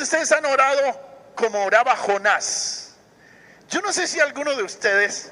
ustedes han orado como oraba Jonás? Yo no sé si alguno de ustedes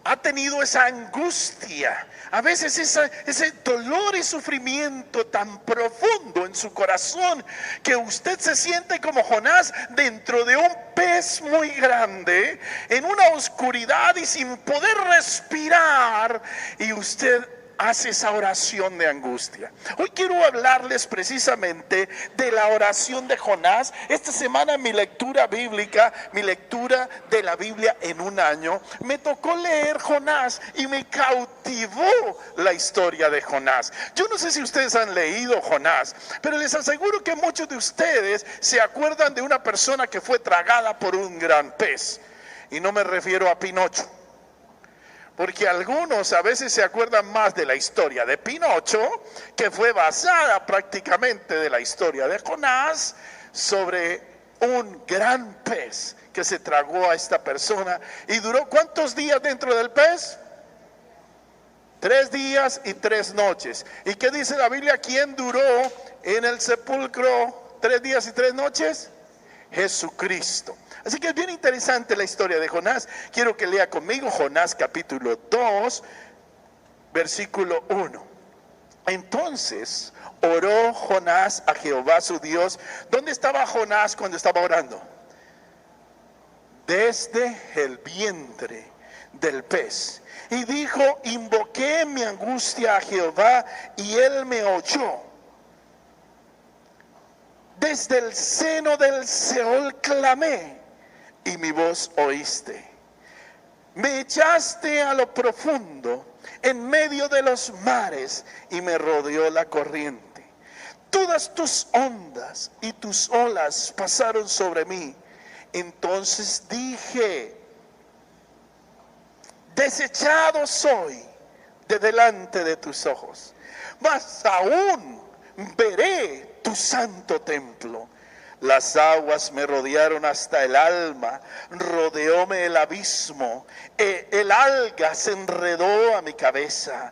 ha tenido esa angustia, a veces ese dolor y sufrimiento tan profundo en su corazón, que usted se siente como Jonás dentro de un pez muy grande, en una oscuridad y sin poder respirar, y usted hace esa oración de angustia. Hoy quiero hablarles precisamente de la oración de Jonás. Esta semana mi lectura bíblica, mi lectura de la Biblia en un año, me tocó leer Jonás y me cautivó la historia de Jonás. Yo no sé si ustedes han leído Jonás, pero les aseguro que muchos de ustedes se acuerdan de una persona que fue tragada por un gran pez. Y no me refiero a Pinocho, porque algunos a veces se acuerdan más de la historia de Pinocho, que fue basada prácticamente de la historia de Jonás, sobre un gran pez que se tragó a esta persona. ¿Y duró cuántos días dentro del pez? 3 días y 3 noches. ¿Y qué dice la Biblia? ¿Quién duró en el sepulcro 3 días y 3 noches? Jesucristo. Así que es bien interesante la historia de Jonás. Quiero que lea conmigo Jonás capítulo 2, versículo 1. Entonces oró Jonás a Jehová su Dios. ¿Dónde estaba Jonás cuando estaba orando? Desde el vientre del pez. Y dijo: invoqué en mi angustia a Jehová y él me oyó. Desde el seno del Seol clamé y mi voz oíste. Me echaste a lo profundo, en medio de los mares, y me rodeó la corriente. Todas tus ondas y tus olas pasaron sobre mí. Entonces dije: desechado soy de delante de tus ojos, mas aún veré tu santo templo. Las aguas me rodearon hasta el alma, rodeóme el abismo, el alga se enredó a mi cabeza.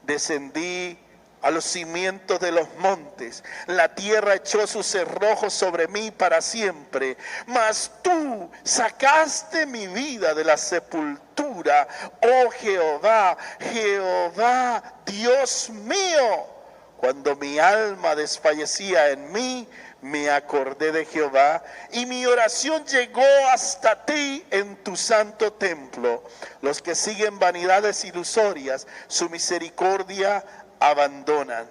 Descendí a los cimientos de los montes, la tierra echó sus cerrojos sobre mí para siempre. Mas tú sacaste mi vida de la sepultura, oh Jehová, Jehová, Dios mío. Cuando mi alma desfallecía en mí, me acordé de Jehová, y mi oración llegó hasta ti en tu santo templo. Los que siguen vanidades ilusorias, su misericordia abandonan.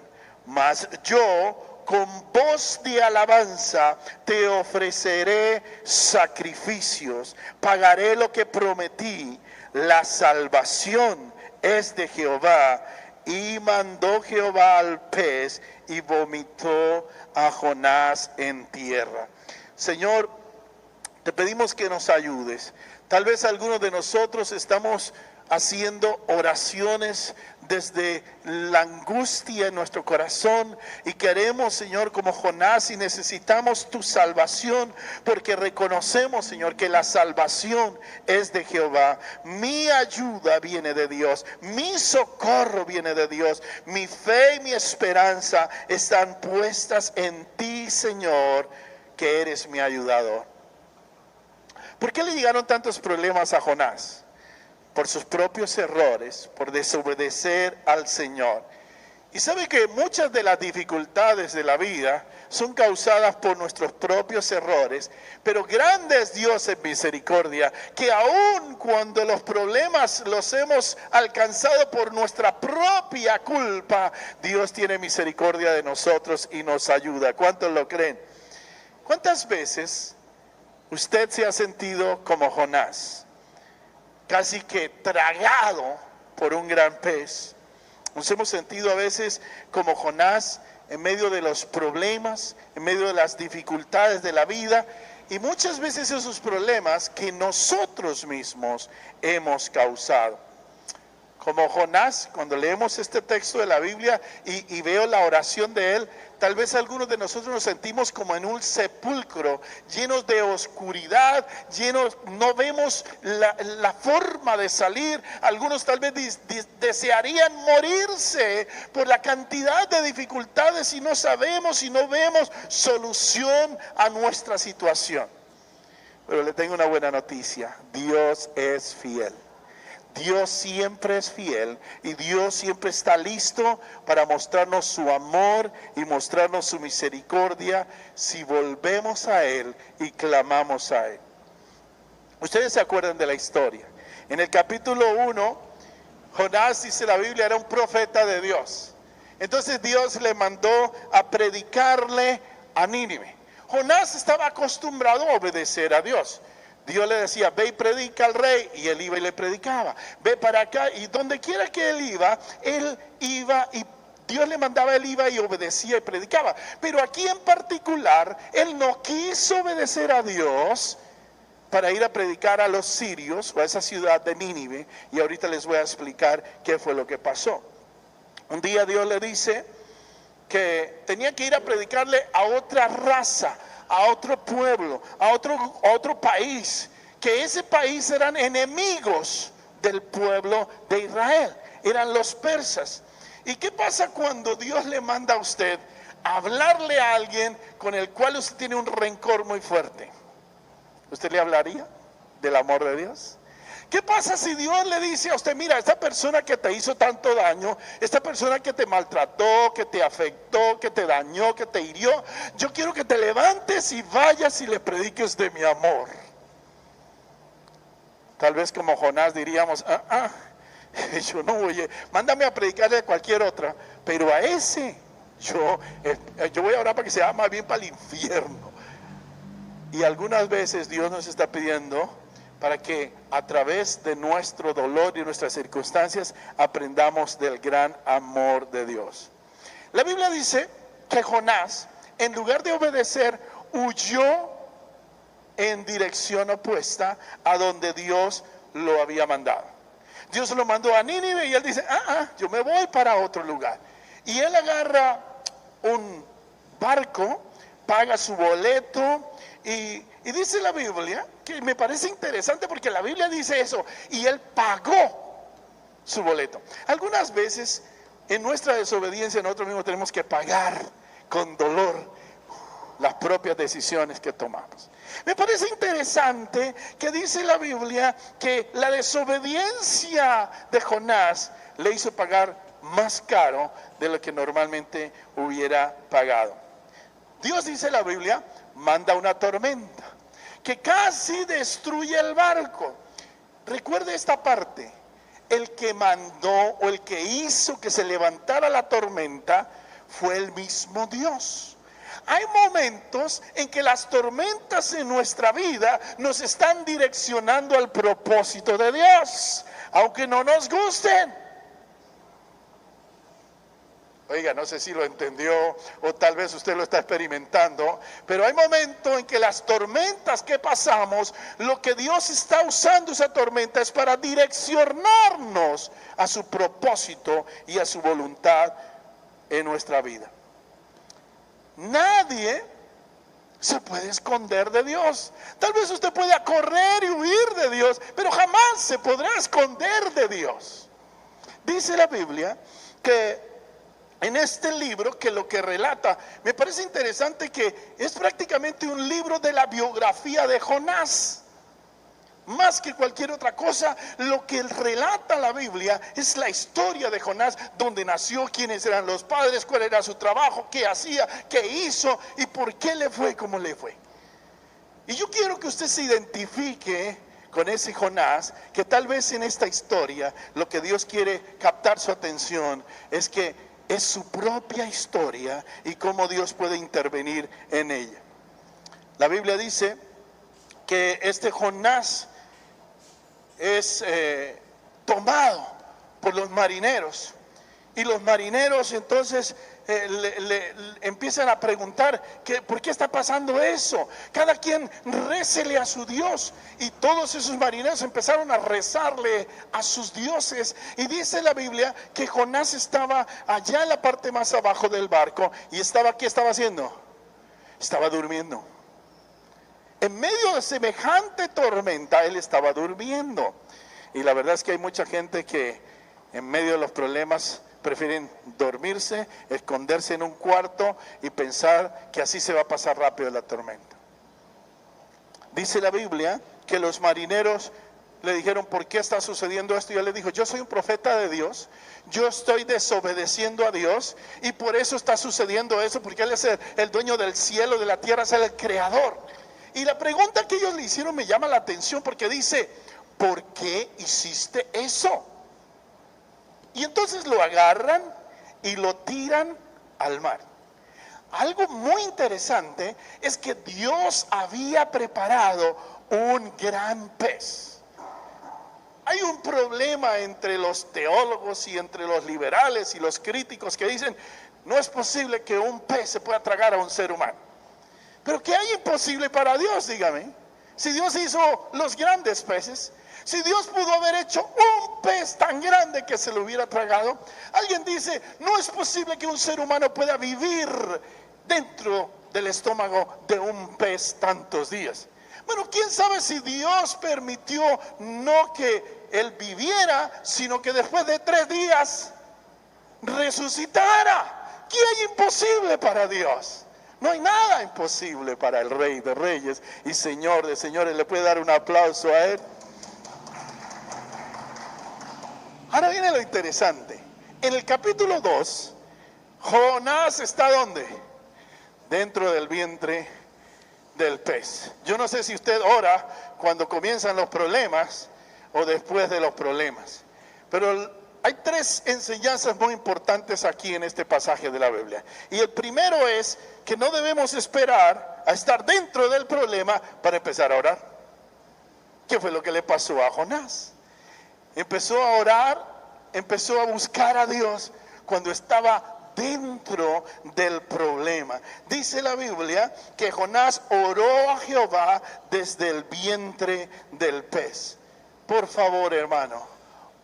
Mas yo, con voz de alabanza, te ofreceré sacrificios. Pagaré lo que prometí. La salvación es de Jehová. Y mandó Jehová al pez y vomitó a Jonás en tierra. Señor, te pedimos que nos ayudes. Tal vez algunos de nosotros estamos haciendo oraciones desde la angustia en nuestro corazón y queremos, Señor, como Jonás, y necesitamos tu salvación, porque reconocemos, Señor, que la salvación es de Jehová. Mi ayuda viene de Dios, mi socorro viene de Dios, mi fe y mi esperanza están puestas en ti, Señor, que eres mi ayudador. ¿Por qué le llegaron tantos problemas a Jonás? Por sus propios errores, por desobedecer al Señor. Y sabe que muchas de las dificultades de la vida son causadas por nuestros propios errores, pero grande es Dios en misericordia, que aun cuando los problemas los hemos alcanzado por nuestra propia culpa, Dios tiene misericordia de nosotros y nos ayuda. ¿Cuántos lo creen? ¿Cuántas veces usted se ha sentido como Jonás? Casi que tragado por un gran pez. Nos hemos sentido a veces como Jonás en medio de los problemas, en medio de las dificultades de la vida, y muchas veces esos problemas que nosotros mismos hemos causado. Como Jonás, cuando leemos este texto de la Biblia y veo la oración de él, tal vez algunos de nosotros nos sentimos como en un sepulcro, llenos de oscuridad, no vemos la forma de salir. Algunos tal vez desearían morirse por la cantidad de dificultades y no sabemos y no vemos solución a nuestra situación. Pero le tengo una buena noticia: Dios es fiel. Dios siempre es fiel y Dios siempre está listo para mostrarnos su amor y mostrarnos su misericordia si volvemos a Él y clamamos a Él. Ustedes se acuerdan de la historia. En el capítulo 1, Jonás, dice la Biblia, era un profeta de Dios. Entonces Dios le mandó a predicarle a Nínive. Jonás estaba acostumbrado a obedecer a Dios. Dios le decía, ve y predica al rey, y él iba y le predicaba. Ve para acá, y donde quiera que él iba y Dios le mandaba, él iba y obedecía y predicaba. Pero aquí en particular, él no quiso obedecer a Dios para ir a predicar a los sirios o a esa ciudad de Nínive, y ahorita les voy a explicar qué fue lo que pasó. Un día Dios le dice que tenía que ir a predicarle a otra raza, a otro pueblo, a otro país, que ese país eran enemigos del pueblo de Israel, eran los persas. ¿Y qué pasa cuando Dios le manda a usted a hablarle a alguien con el cual usted tiene un rencor muy fuerte? ¿Usted le hablaría del amor de Dios? ¿Qué pasa si Dios le dice a usted, mira, esta persona que te hizo tanto daño, esta persona que te maltrató, que te afectó, que te dañó, que te hirió, yo quiero que te levantes y vayas y le prediques de mi amor? Tal vez como Jonás diríamos, yo no voy, mándame a predicarle a cualquier otra, pero a ese yo voy a orar para que se vaya más bien para el infierno. Y algunas veces Dios nos está pidiendo para que a través de nuestro dolor y nuestras circunstancias aprendamos del gran amor de Dios. La Biblia dice que Jonás, en lugar de obedecer, huyó en dirección opuesta a donde Dios lo había mandado. Dios lo mandó a Nínive y él dice, yo me voy para otro lugar. Y él agarra un barco, paga su boleto y dice la Biblia, que me parece interesante porque la Biblia dice eso, y él pagó su boleto. Algunas veces en nuestra desobediencia nosotros mismos tenemos que pagar con dolor las propias decisiones que tomamos. Me parece interesante que dice la Biblia que la desobediencia de Jonás le hizo pagar más caro de lo que normalmente hubiera pagado. Dios, dice la Biblia, manda una tormenta que casi destruye el barco. Recuerde esta parte: el que mandó o el que hizo que se levantara la tormenta fue el mismo Dios. Hay momentos en que las tormentas en nuestra vida nos están direccionando al propósito de Dios, aunque no nos gusten. Oiga, no sé si lo entendió o tal vez usted lo está experimentando, pero hay momentos en que las tormentas que pasamos, lo que Dios está usando esa tormenta es para direccionarnos a su propósito y a su voluntad en nuestra vida. Nadie se puede esconder de Dios. Tal vez usted pueda correr y huir de Dios, pero jamás se podrá esconder de Dios. Dice la Biblia que en este libro, que lo que relata, me parece interesante que es prácticamente un libro de la biografía de Jonás. Más que cualquier otra cosa, lo que relata la Biblia es la historia de Jonás, dónde nació, quiénes eran los padres, cuál era su trabajo, qué hacía, qué hizo y por qué le fue como le fue. Y yo quiero que usted se identifique con ese Jonás, que tal vez en esta historia lo que Dios quiere captar su atención es que es su propia historia y cómo Dios puede intervenir en ella. La Biblia dice que este Jonás es tomado por los marineros. Y los marineros entonces le empiezan a preguntar ¿por qué está pasando eso? Cada quien récele a su Dios. Y todos esos marineros empezaron a rezarle a sus dioses. Y dice la Biblia que Jonás estaba allá en la parte más abajo del barco. Y ¿qué estaba haciendo? Estaba durmiendo. En medio de semejante tormenta, él estaba durmiendo. Y la verdad es que hay mucha gente que en medio de los problemas prefieren dormirse, esconderse en un cuarto y pensar que así se va a pasar rápido la tormenta. Dice la Biblia que los marineros le dijeron, ¿por qué está sucediendo esto? Y él le dijo, yo soy un profeta de Dios, yo estoy desobedeciendo a Dios y por eso está sucediendo eso, porque Él es el dueño del cielo, de la tierra, es el creador. Y la pregunta que ellos le hicieron me llama la atención porque dice, ¿por qué hiciste eso? Y entonces lo agarran y lo tiran al mar. Algo muy interesante es que Dios había preparado un gran pez. Hay un problema entre los teólogos y entre los liberales y los críticos que dicen, no es posible que un pez se pueda tragar a un ser humano. Pero ¿qué hay imposible para Dios? Dígame. Si Dios hizo los grandes peces, si Dios pudo haber hecho un pez tan grande que se lo hubiera tragado, alguien dice, no es posible que un ser humano pueda vivir dentro del estómago de un pez tantos días. Bueno, quién sabe si Dios permitió no que él viviera, sino que después de 3 días resucitara. ¿Qué hay imposible para Dios? No hay nada imposible para el Rey de Reyes y Señor de Señores. ¿Le puede dar un aplauso a Él? Ahora viene lo interesante. En el capítulo 2, Jonás está ¿dónde? Dentro del vientre del pez. Yo no sé si usted ora cuando comienzan los problemas o después de los problemas. Pero hay 3 enseñanzas muy importantes aquí en este pasaje de la Biblia. Y el primero es que no debemos esperar a estar dentro del problema para empezar a orar. ¿Qué fue lo que le pasó a Jonás? Empezó a orar, empezó a buscar a Dios cuando estaba dentro del problema. Dice la Biblia que Jonás oró a Jehová desde el vientre del pez. Por favor, hermano,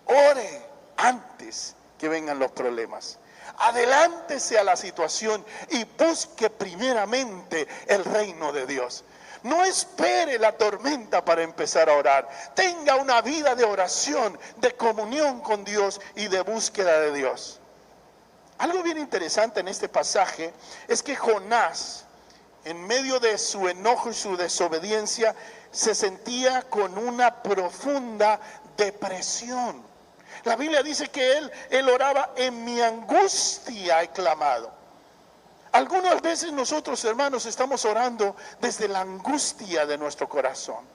ore antes que vengan los problemas. Adelántese a la situación y busque primeramente el reino de Dios. No espere la tormenta para empezar a orar. Tenga una vida de oración, de comunión con Dios y de búsqueda de Dios. Algo bien interesante en este pasaje es que Jonás, en medio de su enojo y su desobediencia, se sentía con una profunda depresión. La Biblia dice que él oraba, en mi angustia he clamado. Algunas veces nosotros, hermanos, estamos orando desde la angustia de nuestro corazón.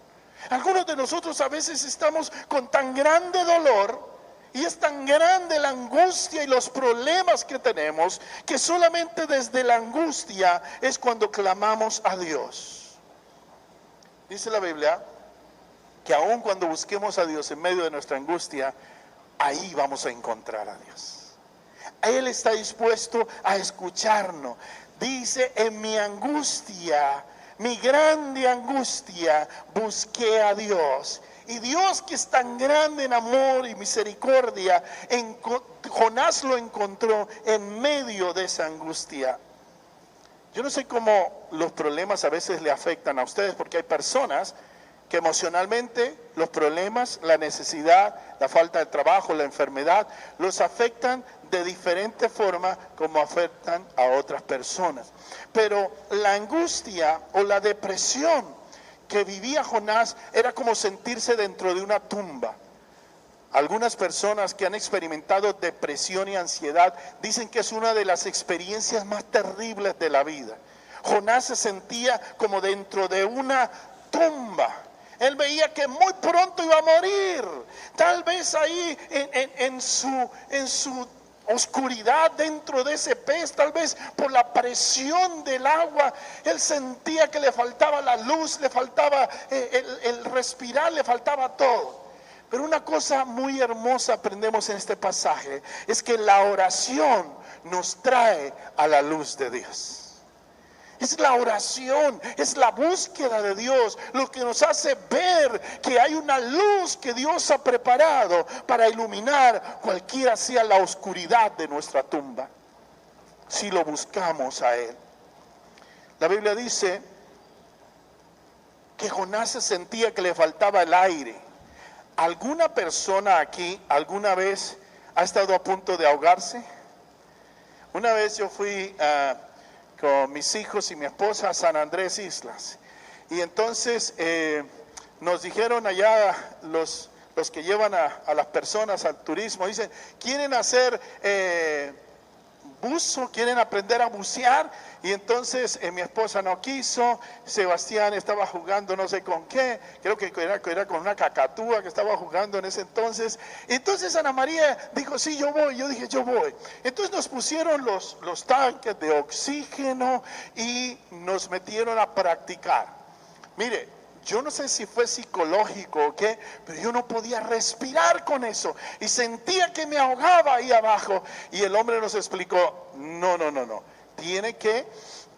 Algunos de nosotros a veces estamos con tan grande dolor y es tan grande la angustia y los problemas que tenemos que solamente desde la angustia es cuando clamamos a Dios. Dice la Biblia que aun cuando busquemos a Dios en medio de nuestra angustia, ahí vamos a encontrar a Dios. Él está dispuesto a escucharnos. Dice, en mi angustia, mi grande angustia, busqué a Dios. Y Dios, que es tan grande en amor y misericordia, Jonás lo encontró en medio de esa angustia. Yo no sé cómo los problemas a veces le afectan a ustedes, porque hay personas que emocionalmente los problemas, la necesidad, la falta de trabajo, la enfermedad, los afectan de diferente forma como afectan a otras personas. Pero la angustia o la depresión que vivía Jonás era como sentirse dentro de una tumba. Algunas personas que han experimentado depresión y ansiedad dicen que es una de las experiencias más terribles de la vida. Jonás se sentía como dentro de una tumba. Él veía que muy pronto iba a morir. Tal vez ahí en su oscuridad dentro de ese pez, tal vez por la presión del agua, él sentía que le faltaba la luz, le faltaba el respirar, le faltaba todo. Pero una cosa muy hermosa aprendemos en este pasaje es que la oración nos trae a la luz de Dios. Es la oración, es la búsqueda de Dios lo que nos hace ver que hay una luz que Dios ha preparado para iluminar cualquiera sea la oscuridad de nuestra tumba, si lo buscamos a Él. La Biblia dice que Jonás se sentía que le faltaba el aire. ¿Alguna persona aquí alguna vez ha estado a punto de ahogarse? Una vez yo fui con mis hijos y mi esposa a San Andrés Islas, y entonces nos dijeron allá los que llevan a las personas al turismo, dicen, ¿quieren hacer buzo? ¿Quieren aprender a bucear? Y entonces mi esposa no quiso, Sebastián estaba jugando no sé con qué, creo que era con una cacatúa que estaba jugando en ese entonces. Entonces Ana María dijo, sí, yo voy. Yo dije, yo voy. Entonces nos pusieron los tanques de oxígeno y nos metieron a practicar. Mire, yo no sé si fue psicológico o qué, pero yo no podía respirar con eso y sentía que me ahogaba ahí abajo. Y el hombre nos explicó, no, tiene que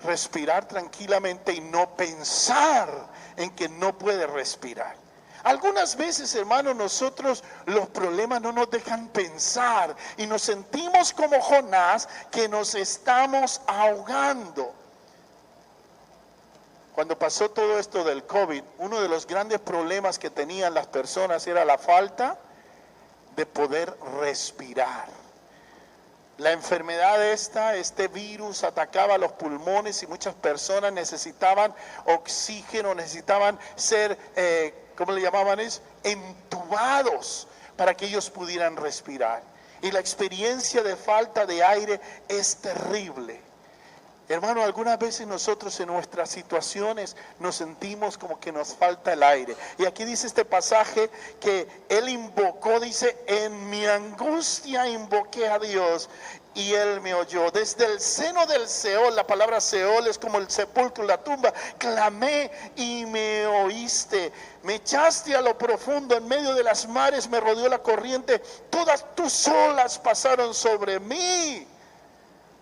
respirar tranquilamente y no pensar en que no puede respirar. Algunas veces, hermanos, nosotros los problemas no nos dejan pensar y nos sentimos como Jonás, que nos estamos ahogando. Cuando pasó todo esto del COVID, uno de los grandes problemas que tenían las personas era la falta de poder respirar. La enfermedad este virus atacaba los pulmones y muchas personas necesitaban oxígeno, necesitaban ser, ¿cómo le llamaban eso? Entubados para que ellos pudieran respirar. Y la experiencia de falta de aire es terrible. Hermano, algunas veces nosotros en nuestras situaciones nos sentimos como que nos falta el aire. Y aquí dice este pasaje que él invocó, dice, en mi angustia invoqué a Dios y Él me oyó. Desde el seno del Seol, la palabra Seol es como el sepulcro, la tumba, clamé y me oíste. Me echaste a lo profundo, en medio de las mares me rodeó la corriente, todas tus olas pasaron sobre mí.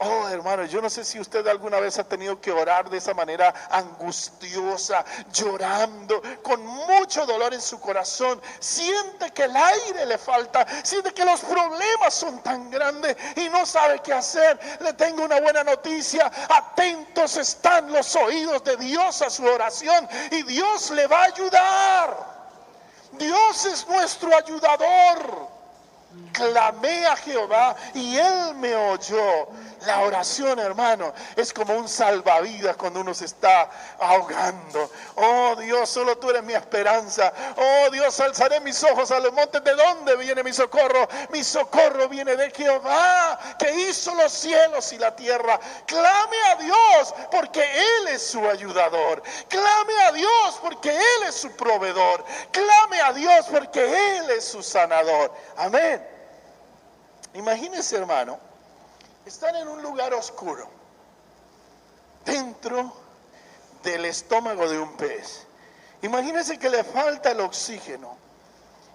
Oh, hermano, yo no sé si usted alguna vez ha tenido que orar de esa manera angustiosa, llorando, con mucho dolor en su corazón. Siente que el aire le falta, siente que los problemas son tan grandes y no sabe qué hacer. Le tengo una buena noticia: atentos están los oídos de Dios a su oración y Dios le va a ayudar. Dios es nuestro ayudador. Clamé a Jehová y Él me oyó. La oración, hermano, es como un salvavidas cuando uno se está ahogando. Oh Dios, solo tú eres mi esperanza. Oh Dios, alzaré mis ojos a los montes. ¿De dónde viene mi socorro? Mi socorro viene de Jehová, que hizo los cielos y la tierra. Clame a Dios porque Él es su ayudador. Clame a Dios porque Él es su proveedor. Clame a Dios porque Él es su sanador. Amén. Imagínense, hermano, están en un lugar oscuro, dentro del estómago de un pez. Imagínense que le falta el oxígeno.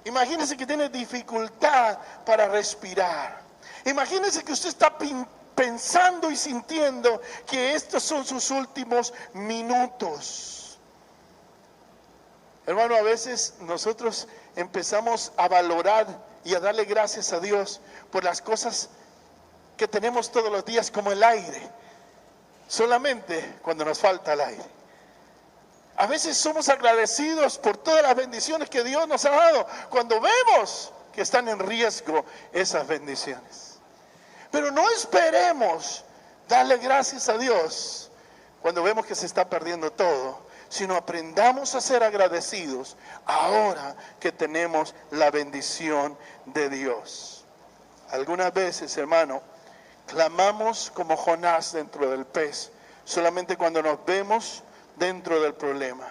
Imagínense que tiene dificultad para respirar. Imagínense que usted está pensando y sintiendo que estos son sus últimos minutos. Hermano, a veces nosotros empezamos a valorar y a darle gracias a Dios por las cosas que tenemos todos los días, como el aire, solamente cuando nos falta el aire. A veces somos agradecidos por todas las bendiciones que Dios nos ha dado cuando vemos que están en riesgo esas bendiciones. Pero no esperemos darle gracias a Dios cuando vemos que se está perdiendo todo, sino aprendamos a ser agradecidos ahora que tenemos la bendición de Dios. Algunas veces, hermano, clamamos como Jonás dentro del pez, solamente cuando nos vemos dentro del problema.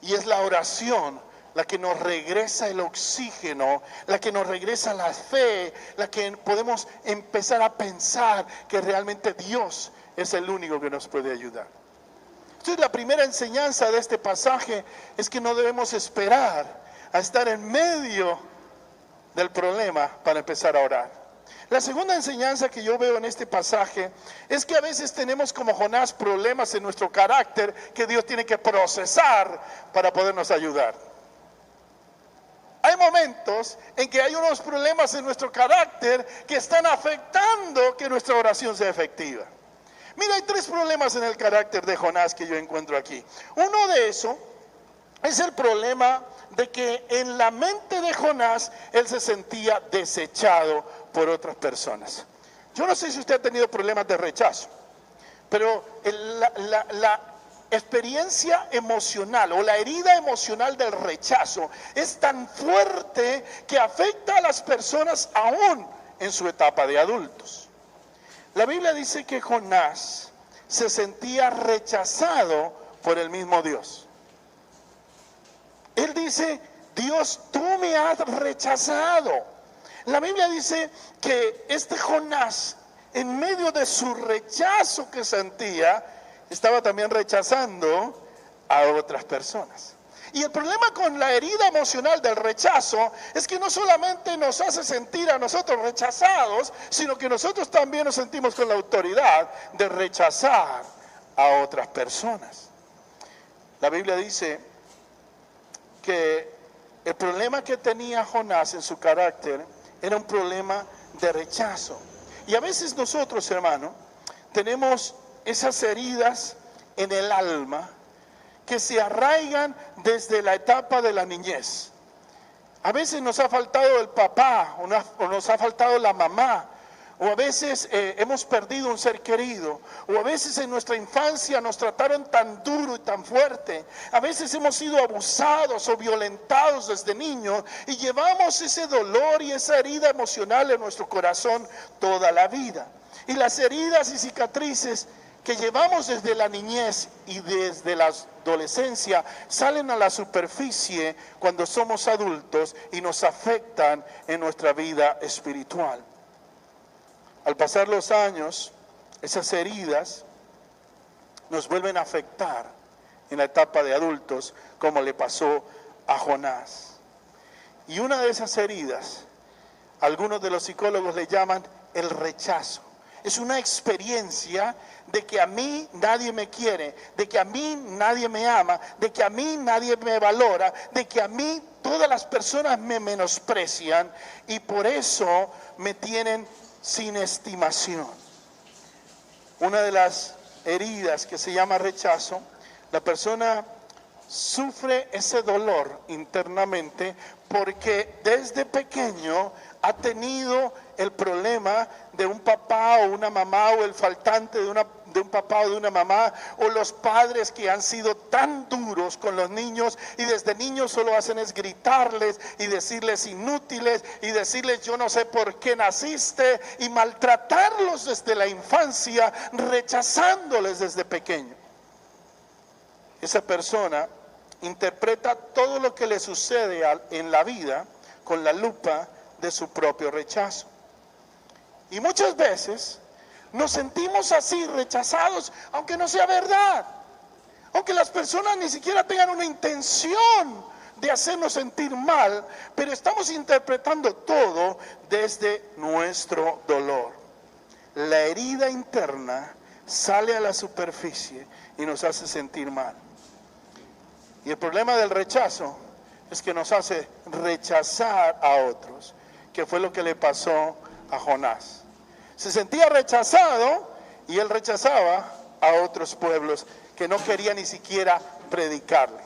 Y es la oración la que nos regresa el oxígeno, la que nos regresa la fe, la que podemos empezar a pensar que realmente Dios es el único que nos puede ayudar. Entonces, la primera enseñanza de este pasaje es que no debemos esperar a estar en medio del problema para empezar a orar. La segunda enseñanza que yo veo en este pasaje es que a veces tenemos como Jonás problemas en nuestro carácter que Dios tiene que procesar para podernos ayudar. Hay momentos en que hay unos problemas en nuestro carácter que están afectando que nuestra oración sea efectiva. Mira, hay 3 problemas en el carácter de Jonás que yo encuentro aquí. Uno de esos es el problema de que en la mente de Jonás él se sentía desechado por otras personas. Yo no sé si usted ha tenido problemas de rechazo, pero la experiencia emocional o la herida emocional del rechazo es tan fuerte que afecta a las personas aún en su etapa de adultos. La Biblia dice que Jonás se sentía rechazado por el mismo Dios. Él dice, Dios, tú me has rechazado. La Biblia dice que este Jonás, en medio de su rechazo que sentía, estaba también rechazando a otras personas. Y el problema con la herida emocional del rechazo es que no solamente nos hace sentir a nosotros rechazados, sino que nosotros también nos sentimos con la autoridad de rechazar a otras personas. La Biblia dice que el problema que tenía Jonás en su carácter era un problema de rechazo. Y a veces nosotros, hermano, tenemos esas heridas en el alma que se arraigan desde la etapa de la niñez. A veces nos ha faltado el papá o nos ha faltado la mamá, o a veces hemos perdido un ser querido, o a veces en nuestra infancia nos trataron tan duro y tan fuerte, a veces hemos sido abusados o violentados desde niños y llevamos ese dolor y esa herida emocional en nuestro corazón toda la vida. Y las heridas y cicatrices que llevamos desde la niñez y desde la adolescencia salen a la superficie cuando somos adultos y nos afectan en nuestra vida espiritual. Al pasar los años, esas heridas nos vuelven a afectar en la etapa de adultos, como le pasó a Jonás. Y una de esas heridas, algunos de los psicólogos le llaman el rechazo. Es una experiencia de que a mí nadie me quiere, de que a mí nadie me ama, de que a mí nadie me valora, de que a mí todas las personas me menosprecian y por eso me tienen sin estimación. Una de las heridas que se llama rechazo, la persona sufre ese dolor internamente porque desde pequeño ha tenido el problema de un papá o una mamá o el faltante de un papá o de una mamá, o los padres que han sido tan duros con los niños y desde niños solo hacen es gritarles y decirles inútiles y decirles yo no sé por qué naciste y maltratarlos desde la infancia, rechazándoles desde pequeño. Esa persona interpreta todo lo que le sucede en la vida con la lupa de su propio rechazo. Y muchas veces nos sentimos así, rechazados, aunque no sea verdad. Aunque las personas ni siquiera tengan una intención de hacernos sentir mal, pero estamos interpretando todo desde nuestro dolor. La herida interna sale a la superficie y nos hace sentir mal. Y el problema del rechazo es que nos hace rechazar a otros, que fue lo que le pasó a Jonás. Se sentía rechazado y él rechazaba a otros pueblos que no quería ni siquiera predicarle.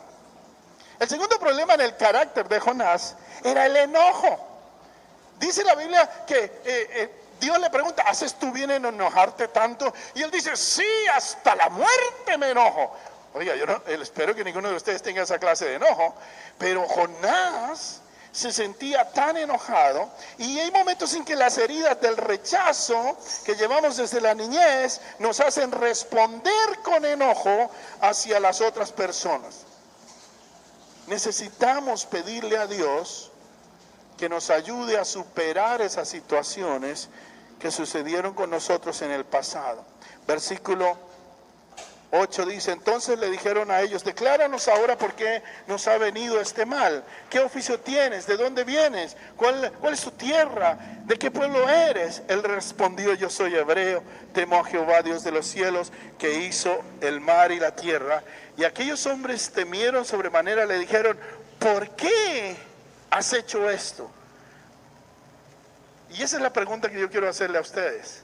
El segundo problema en el carácter de Jonás era el enojo. Dice la Biblia que Dios le pregunta, ¿haces tú bien en enojarte tanto? Y él dice, sí, hasta la muerte me enojo. Oiga, yo espero que ninguno de ustedes tenga esa clase de enojo, pero Jonás se sentía tan enojado y hay momentos en que las heridas del rechazo que llevamos desde la niñez nos hacen responder con enojo hacia las otras personas. Necesitamos pedirle a Dios que nos ayude a superar esas situaciones que sucedieron con nosotros en el pasado. Versículo 8 dice, entonces le dijeron a ellos, decláranos ahora por qué nos ha venido este mal. ¿Qué oficio tienes? ¿De dónde vienes? ¿Cuál es tu tierra? ¿De qué pueblo eres? Él respondió, yo soy hebreo, temo a Jehová, Dios de los cielos, que hizo el mar y la tierra. Y aquellos hombres temieron sobremanera, le dijeron, ¿por qué has hecho esto? Y esa es la pregunta que yo quiero hacerle a ustedes.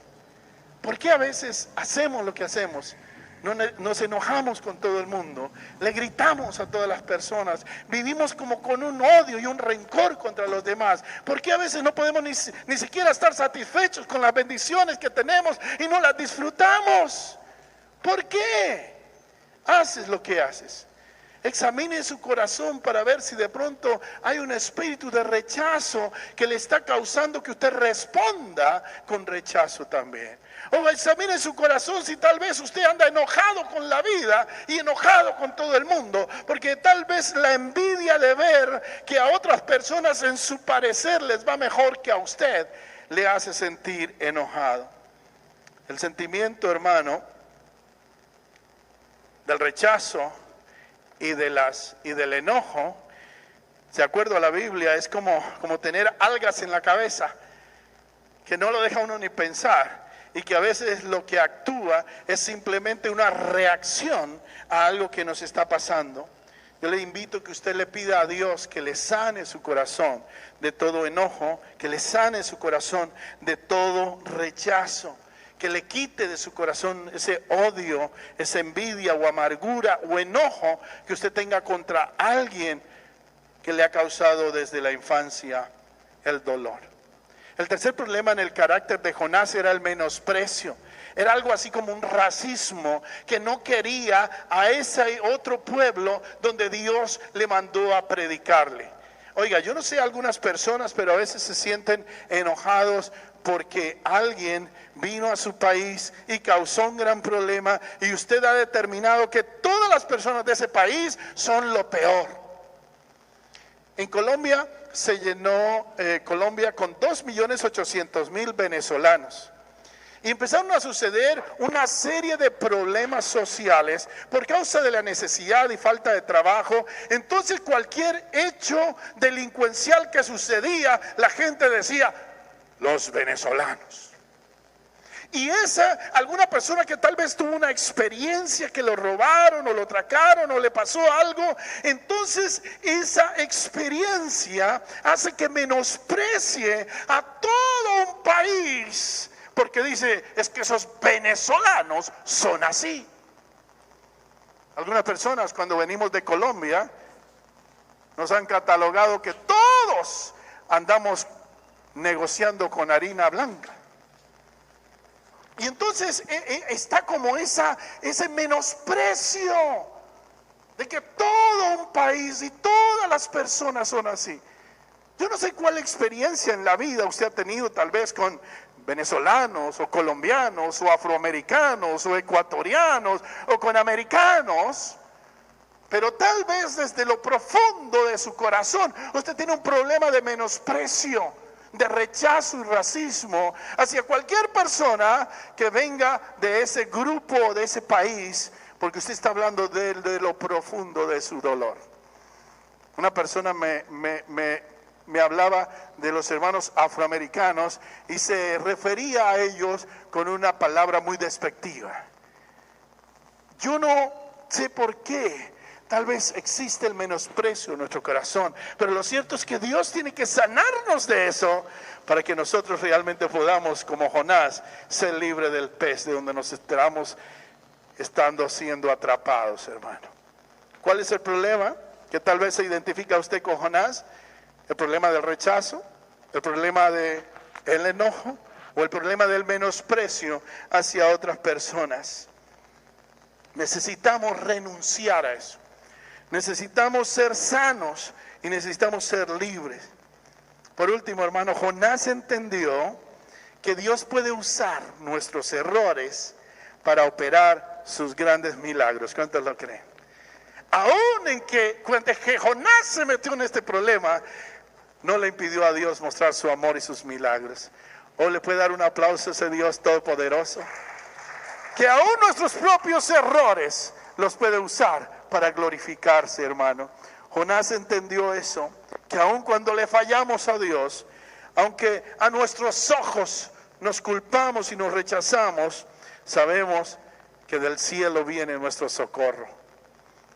¿Por qué a veces hacemos lo que hacemos? Nos enojamos con todo el mundo, le gritamos a todas las personas, vivimos como con un odio y un rencor contra los demás. ¿Por qué a veces no podemos ni siquiera estar satisfechos con las bendiciones que tenemos y no las disfrutamos? ¿Por qué haces lo que haces? Examine su corazón para ver si de pronto hay un espíritu de rechazo que le está causando que usted responda con rechazo también. O examine su corazón si tal vez usted anda enojado con la vida y enojado con todo el mundo, porque tal vez la envidia de ver que a otras personas en su parecer les va mejor que a usted le hace sentir enojado. El sentimiento, hermano, del rechazo y del enojo, de acuerdo a la Biblia, es como tener algas en la cabeza que no lo deja uno ni pensar, y que a veces lo que actúa es simplemente una reacción a algo que nos está pasando. Yo le invito a que usted le pida a Dios que le sane su corazón de todo enojo, que le sane su corazón de todo rechazo, que le quite de su corazón ese odio, esa envidia o amargura o enojo que usted tenga contra alguien que le ha causado desde la infancia el dolor. El tercer problema en el carácter de Jonás era el menosprecio. Era algo así como un racismo, que no quería a ese otro pueblo donde Dios le mandó a predicarle. Oiga, yo no sé algunas personas, pero a veces se sienten enojados porque alguien vino a su país y causó un gran problema y usted ha determinado que todas las personas de ese país son lo peor. En Colombia se llenó Colombia con 2.800.000 venezolanos. Y empezaron a suceder una serie de problemas sociales por causa de la necesidad y falta de trabajo. Entonces cualquier hecho delincuencial que sucedía, la gente decía, los venezolanos. Y alguna persona que tal vez tuvo una experiencia que lo robaron o lo atracaron o le pasó algo, entonces esa experiencia hace que menosprecie a todo un país, porque dice, es que esos venezolanos son así. Algunas personas cuando venimos de Colombia nos han catalogado que todos andamos negociando con harina blanca. Y entonces está como ese menosprecio de que todo un país y todas las personas son así. Yo no sé cuál experiencia en la vida usted ha tenido, tal vez con venezolanos o colombianos o afroamericanos o ecuatorianos o con americanos, pero tal vez desde lo profundo de su corazón usted tiene un problema de menosprecio, de rechazo y racismo hacia cualquier persona que venga de ese grupo, de ese país, porque usted está hablando de lo profundo de su dolor. Una persona me hablaba de los hermanos afroamericanos y se refería a ellos con una palabra muy despectiva. Yo no sé por qué. Tal vez existe el menosprecio en nuestro corazón, pero lo cierto es que Dios tiene que sanarnos de eso para que nosotros realmente podamos, como Jonás, ser libres del pez de donde nos estamos estando siendo atrapados, hermano. ¿Cuál es el problema que tal vez se identifica usted con Jonás? ¿El problema del rechazo? ¿El problema del enojo? ¿O el problema del menosprecio hacia otras personas? Necesitamos renunciar a eso. Necesitamos ser sanos y necesitamos ser libres. Por último, hermano, Jonás entendió que Dios puede usar nuestros errores para operar sus grandes milagros. ¿Cuántos lo creen? Aún en que cuando Jonás se metió en este problema, no le impidió a Dios mostrar su amor y sus milagros. ¿O le puede dar un aplauso a ese Dios todopoderoso? que aún nuestros propios errores los puede usar para glorificarse, hermano. Jonás entendió eso, que aun cuando le fallamos a Dios, aunque a nuestros ojos nos culpamos y nos rechazamos, sabemos que del cielo viene nuestro socorro.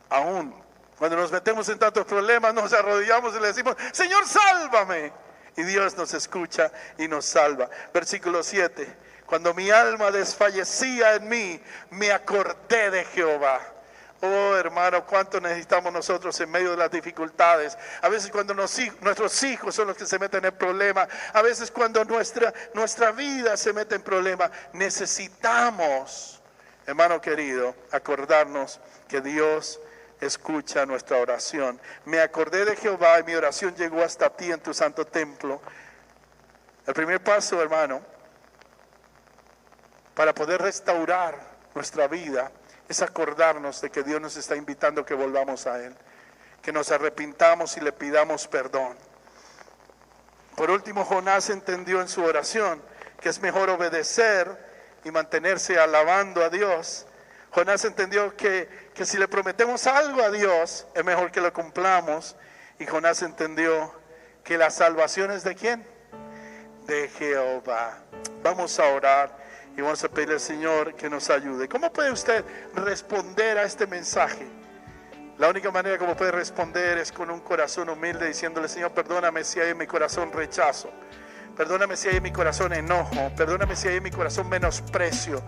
Aún cuando nos metemos en tantos problemas, nos arrodillamos y le decimos: Señor, sálvame. Y Dios nos escucha y nos salva. Versículo 7. Cuando mi alma desfallecía en mí, me acordé de Jehová. Oh, hermano, cuánto necesitamos nosotros en medio de las dificultades. A veces cuando nuestros hijos son los que se meten en problemas. A veces cuando nuestra vida se mete en problemas. Necesitamos, hermano querido, acordarnos que Dios escucha nuestra oración. Me acordé de Jehová y mi oración llegó hasta ti en tu santo templo. El primer paso, hermano, para poder restaurar nuestra vida es acordarnos de que Dios nos está invitando a que volvamos a Él, que nos arrepintamos y le pidamos perdón. Por último, Jonás entendió en su oración que es mejor obedecer y mantenerse alabando a Dios. Jonás entendió que si le prometemos algo a Dios, es mejor que lo cumplamos. Y Jonás entendió que la salvación es ¿de quién? De Jehová. Vamos a orar y vamos a pedirle al Señor que nos ayude. ¿Cómo puede usted responder a este mensaje? La única manera como puede responder es con un corazón humilde, diciéndole: Señor, perdóname si hay en mi corazón rechazo. Perdóname si hay en mi corazón enojo. Perdóname si hay en mi corazón menosprecio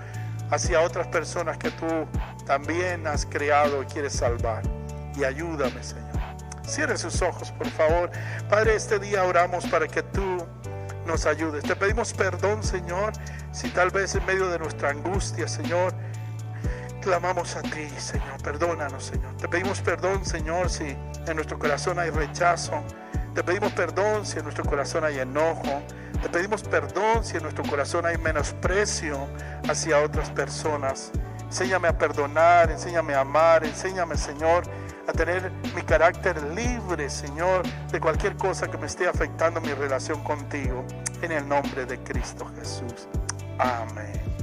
hacia otras personas que tú también has creado y quieres salvar. Y ayúdame, Señor. Cierre sus ojos, por favor. Padre, este día oramos para que tú nos ayudes. Te pedimos perdón, Señor, si tal vez en medio de nuestra angustia, Señor, clamamos a ti, Señor. Perdónanos, Señor. Te pedimos perdón, Señor, si en nuestro corazón hay rechazo. Te pedimos perdón si en nuestro corazón hay enojo. Te pedimos perdón si en nuestro corazón hay menosprecio hacia otras personas. Enséñame a perdonar, enséñame a amar, enséñame, Señor, a tener mi carácter libre, Señor, de cualquier cosa que me esté afectando mi relación contigo. En el nombre de Cristo Jesús. Amén.